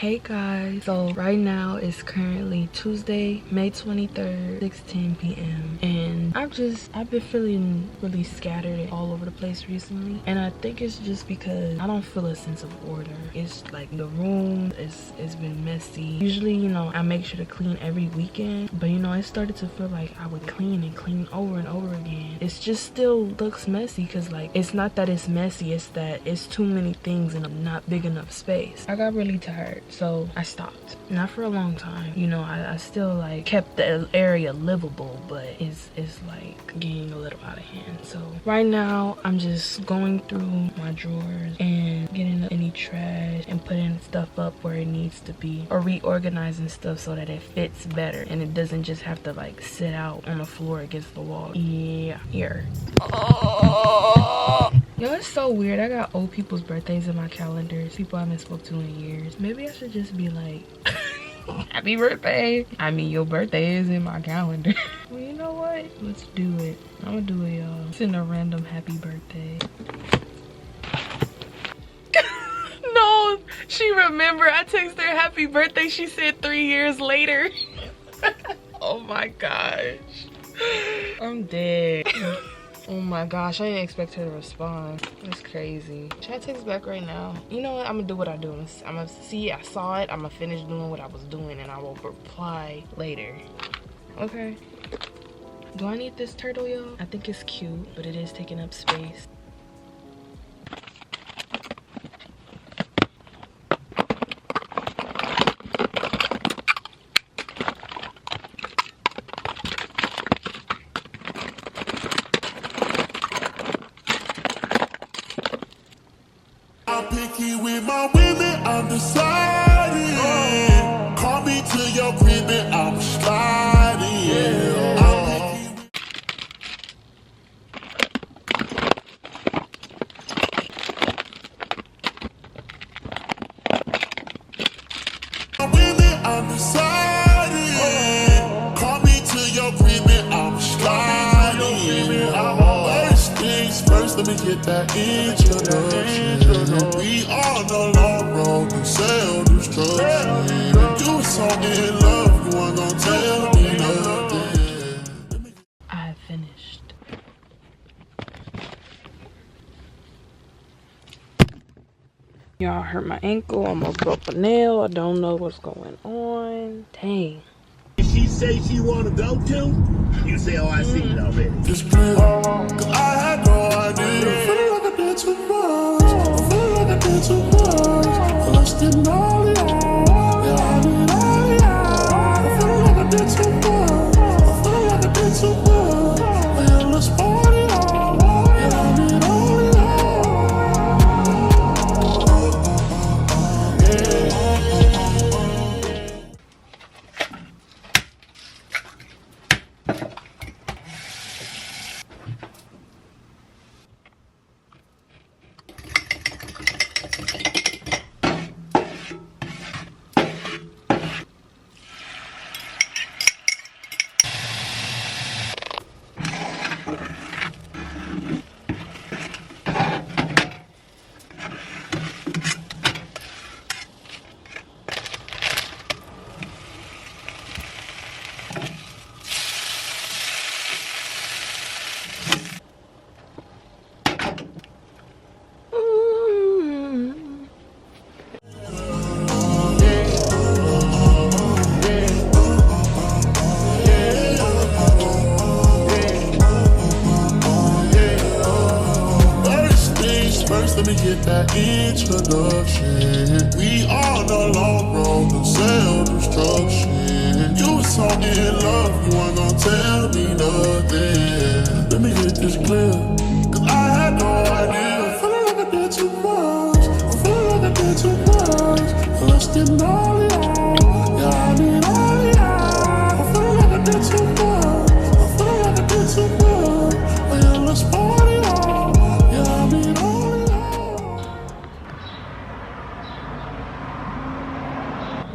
Hey guys, so right now it's currently Tuesday, May 23rd, 6:10 p.m. and I've been feeling really scattered all over the place recently, and I think it's just because I don't feel a sense of order. It's like the room it's been messy. Usually, you know, I make sure to clean every weekend, but you know, it started to feel like I would clean and clean over and over again. It's just still looks messy because like it's not that it's messy, it's that it's too many things in a not big enough space. I got really tired, so I stopped. Not for a long time, you know. I still like kept the area livable, but it's like getting a little out of hand. So right now I'm just going through my drawers and getting any trash and putting stuff up where it needs to be, or reorganizing stuff so that it fits better and it doesn't just have to like sit out on the floor against the wall. Yeah, here. Yo, it's so weird. I got old people's birthdays in my calendars, people I haven't spoke to in years. Maybe I should just be like, happy birthday. I mean, your birthday is in my calendar. Well, you know what? Let's do it. I'm gonna do it, y'all. Send a random happy birthday. No, she remembered. I texted her happy birthday. She said 3 years later. Oh my gosh. I'm dead. Oh my gosh, I didn't expect her to respond. That's crazy. Should I text back right now? You know what? I'm gonna do what I do. I'm gonna see, I saw it. I'm gonna finish doing what I was doing and I will reply later. Okay. Do I need this turtle, y'all? I think it's cute, but it is taking up space. Picky with my women, I'm deciding. Call me to your crib and I'm sliding. I'm deciding. Call me to your crib and I'm sliding. First things first, let me get that introduction. We on the long road to self-destruction. You was so in love, you weren't gonna tell me nothing. I finished. Y'all hurt my ankle, almost broke a nail. I don't know what's going on. Dang. She say she wanna go to, you say, oh, I seen it already. Just clear, cause I had no idea. I feel like I did too much. I feel like I did too much. I lost it all, yeah. Yeah, I did all, yeah. I feel like I did too much. I feel like I did too much. Yeah, let's party, yeah. Yeah, I did all, let me get that introduction. We on the long road to self-destruction. You was so in love, you weren't gonna tell me nothing. Let me get this clear, cause I had no idea. I feel like I did too much. I feel like I did too much. I lost it all, yeah. Yeah, I did all, yeah. I feel like I did too much. I feel like I did too much. Yeah, let's party, yeah. Yeah, I did all.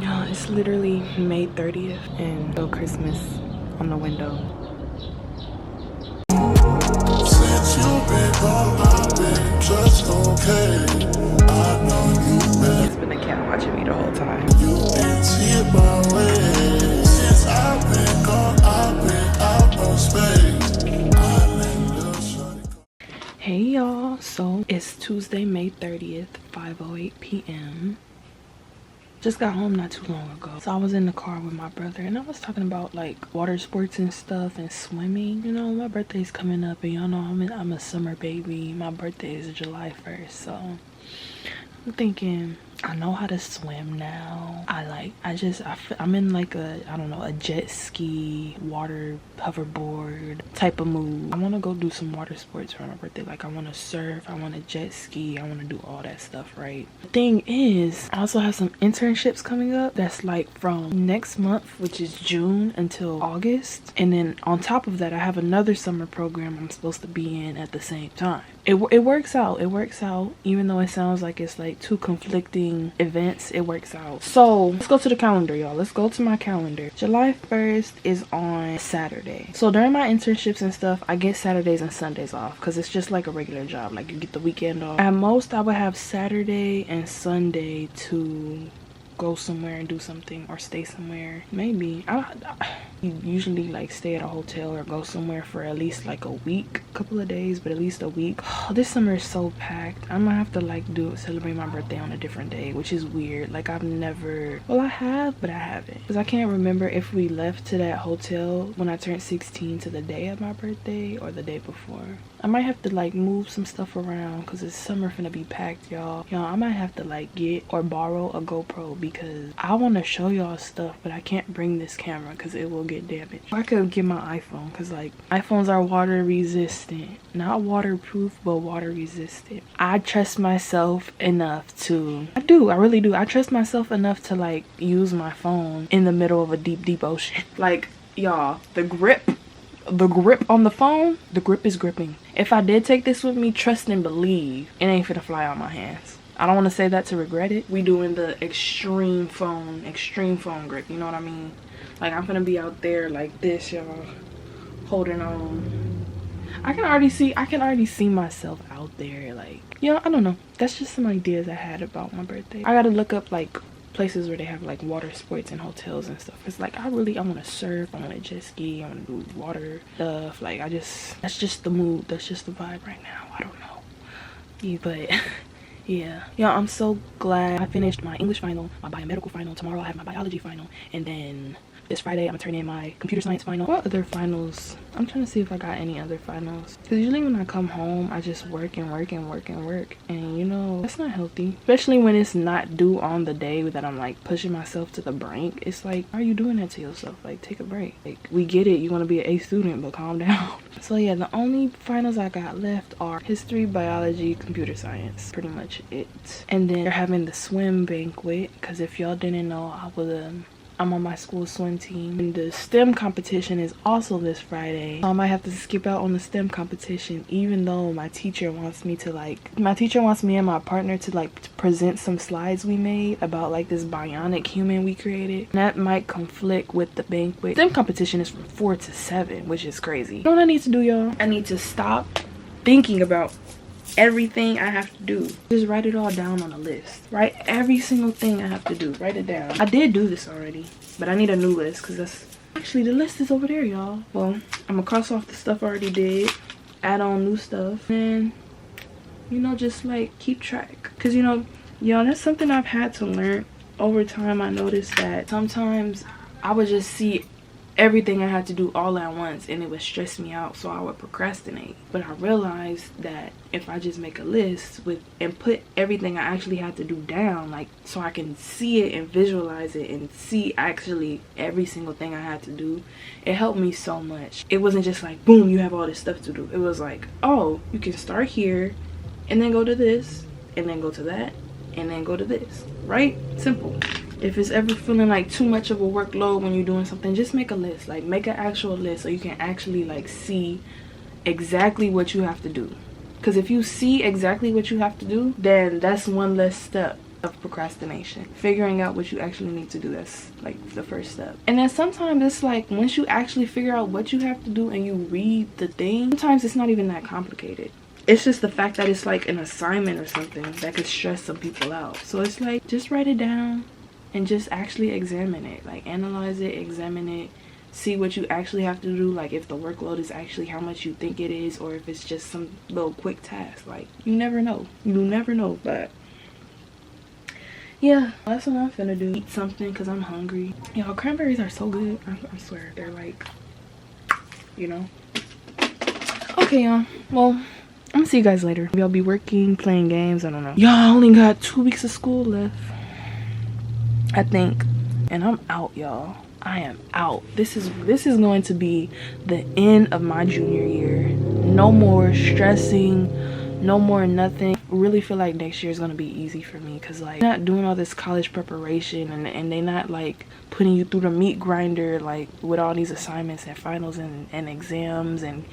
Y'all, it's literally May 30th and no Christmas on the window. Since you've been gone, I've been just okay. I know you've been. It's been a cat watching me the whole time. Hey y'all, so it's Tuesday, May 30th, 5:08 p.m. Just got home not too long ago. So I was in the car with my brother and I was talking about like water sports and stuff and swimming. You know, my birthday's coming up and y'all know I'm a summer baby. My birthday is July 1st, so I'm thinking I know how to swim now. I'm in like a jet ski, water hoverboard type of mood. I want to go do some water sports for my birthday. Like I want to surf, I want to jet ski, I want to do all that stuff, right? The thing is, I also have some internships coming up that's like from next month, which is June, until August. And then on top of that, I have another summer program I'm supposed to be in at the same time. It works out. It works out. Even though it sounds like it's like two conflicting events, it works out. So let's go to the calendar, y'all. Let's go to my calendar. July 1st is on Saturday. So during my internships and stuff, I get Saturdays and Sundays off because it's just like a regular job. Like you get the weekend off. At most, I would have Saturday and Sunday to go somewhere and do something or stay somewhere. Maybe I usually like stay at a hotel or go somewhere for at least like a week, couple of days, but at least a week. Oh, this summer is so packed. I'm gonna have to like celebrate my birthday on a different day, which is weird. Like I've never, well I have, but I haven't, because I can't remember if we left to that hotel when I turned 16 to the day of my birthday or the day before. I might have to like move some stuff around because it's summer finna be packed, y'all. I might have to like get or borrow a GoPro because I want to show y'all stuff, but I can't bring this camera because it will get damaged. I could get my iPhone because like iPhones are water resistant. Not waterproof, but water resistant. I trust myself enough to, I really do. I trust myself enough to like use my phone in the middle of a deep ocean. Like y'all, the grip on the phone, the grip is gripping. If I did take this with me, trust and believe it ain't finna fly out my hands. I don't want to say that to regret it. We doing the extreme phone grip, you know what I mean? Like I'm gonna be out there like this, y'all, holding on. I can already see myself out there, like, I don't know. That's just some ideas I had about my birthday. I gotta look up like places where they have like water sports and hotels and stuff. It's like I want to surf, I want to jet ski, I want to do water stuff. Like that's just the mood, that's just the vibe right now. I don't know. Yeah, but yeah, I'm so glad I finished my English final, my biomedical final. Tomorrow I have my biology final, and then this Friday I'm gonna turn in my computer science final. What other finals? I'm trying to see if I got any other finals, because usually when I come home I just work and that's not healthy, especially when it's not due on the day that I'm like pushing myself to the brink. It's like, why are you doing that to yourself? Like, take a break. Like, we get it, you want to be an A student, but calm down. So yeah, the only finals I got left are history, biology, computer science, pretty much it. And then they're having the swim banquet, because if y'all didn't know, I'm on my school swim team, and the STEM competition is also this Friday. I might have to skip out on the STEM competition, even though my teacher wants me and my partner to like present some slides we made about like this bionic human we created. And that might conflict with the banquet. STEM competition is from 4 to 7, which is crazy. You know what I need to do, y'all? I need to stop thinking about everything I have to do. Just write it all down on a list. Write every single thing I have to do. Write it down. I did do this already, but I need a new list because that's actually, the list is over there, y'all. Well, I'm gonna cross off the stuff I already did, add on new stuff, and just like keep track. Because y'all, that's something I've had to learn over time. I noticed that sometimes I would just see everything I had to do all at once and it would stress me out, so I would procrastinate. But I realized that if I just make a list and put everything I actually had to do down, like, so I can see it and visualize it and see actually every single thing I had to do, it helped me so much. It wasn't just like, boom, you have all this stuff to do. It was like, oh, you can start here and then go to this and then go to that and then go to this, right? Simple. If it's ever feeling like too much of a workload when you're doing something, just make a list. Like, make an actual list so you can actually like see exactly what you have to do. Because if you see exactly what you have to do, then that's one less step of procrastination. Figuring out what you actually need to do, that's like the first step. And then sometimes it's like, once you actually figure out what you have to do and you read the thing, sometimes it's not even that complicated. It's just the fact that it's like an assignment or something that could stress some people out. So it's like, just write it down and just actually examine it. Like, analyze it, examine it, see what you actually have to do, like if the workload is actually how much you think it is, or if it's just some little quick task. Like, you never know. But yeah, that's what I'm finna do. Eat something because I'm hungry. Y'all, cranberries are so good. I swear, they're like, you know. Okay, y'all, well, I'm gonna see you guys later. Maybe I'll be working, playing games, I don't know. Y'all, only got 2 weeks of school left, I think, and I'm out, y'all. I am out. This is going to be the end of my junior year. No more stressing, no more nothing. I really feel like next year is gonna be easy for me, because like, not doing all this college preparation, and they not like putting you through the meat grinder, like with all these assignments and finals and exams and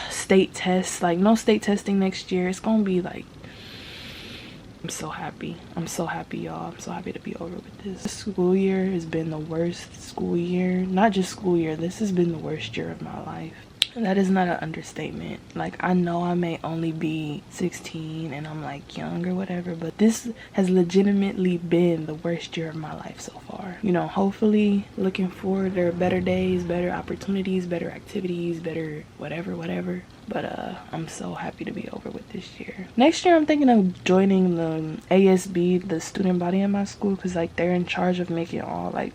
state tests. Like, no state testing next year. It's gonna be like, I'm so happy, y'all. I'm so happy to be over with this. This school year has been the worst school year. Not just school year, this has been the worst year of my life. And that is not an understatement. Like, I know I may only be 16 and I'm like young or whatever, but this has legitimately been the worst year of my life so far. You know, hopefully looking forward, there are better days, better opportunities, better activities, better whatever. But I'm so happy to be over with this year. Next year I'm thinking of joining the ASB, the student body in my school, because like they're in charge of making all like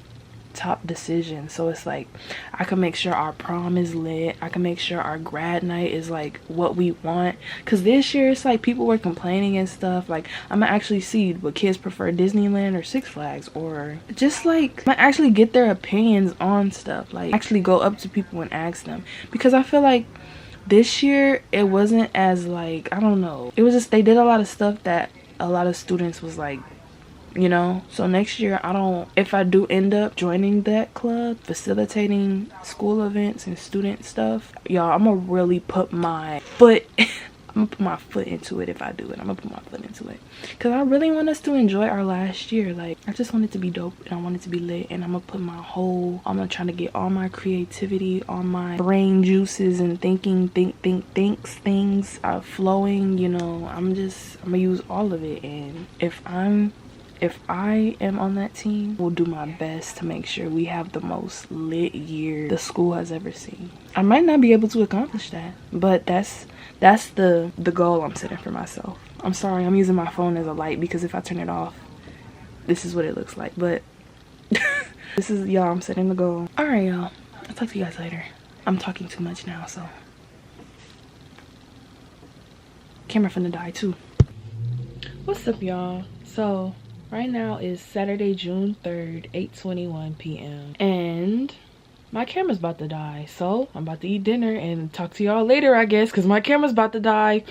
top decisions. So it's like, I can make sure our prom is lit, I can make sure our grad night is like what we want, because this year it's like people were complaining and stuff. Like, I'm gonna actually see what kids prefer, Disneyland or Six Flags, or just like I'm gonna actually get their opinions on stuff, like actually go up to people and ask them, because I feel like this year it wasn't as like, I don't know, it was just they did a lot of stuff that a lot of students was like, you know. So next year, if I do end up joining that club, facilitating school events and student stuff, y'all, I'm gonna really put my foot into it. If I do it, I'm gonna put my foot into it, because I really want us to enjoy our last year. Like, I just want it to be dope and I want it to be lit, and I'm gonna put I'm gonna try to get all my creativity, all my brain juices and things are flowing, you know. I'm gonna use all of it, and if I am on that team, we'll do my best to make sure we have the most lit year the school has ever seen. I might not be able to accomplish that, but that's the goal I'm setting for myself. I'm sorry, I'm using my phone as a light, because if I turn it off, this is what it looks like. But this is, y'all, I'm setting the goal. All right, y'all, I'll talk to you guys later. I'm talking too much now, so camera finna die too. What's up, y'all? So right now is Saturday, June 3rd, 8:21 p.m. and my camera's about to die, so I'm about to eat dinner and talk to y'all later, I guess, because my camera's about to die.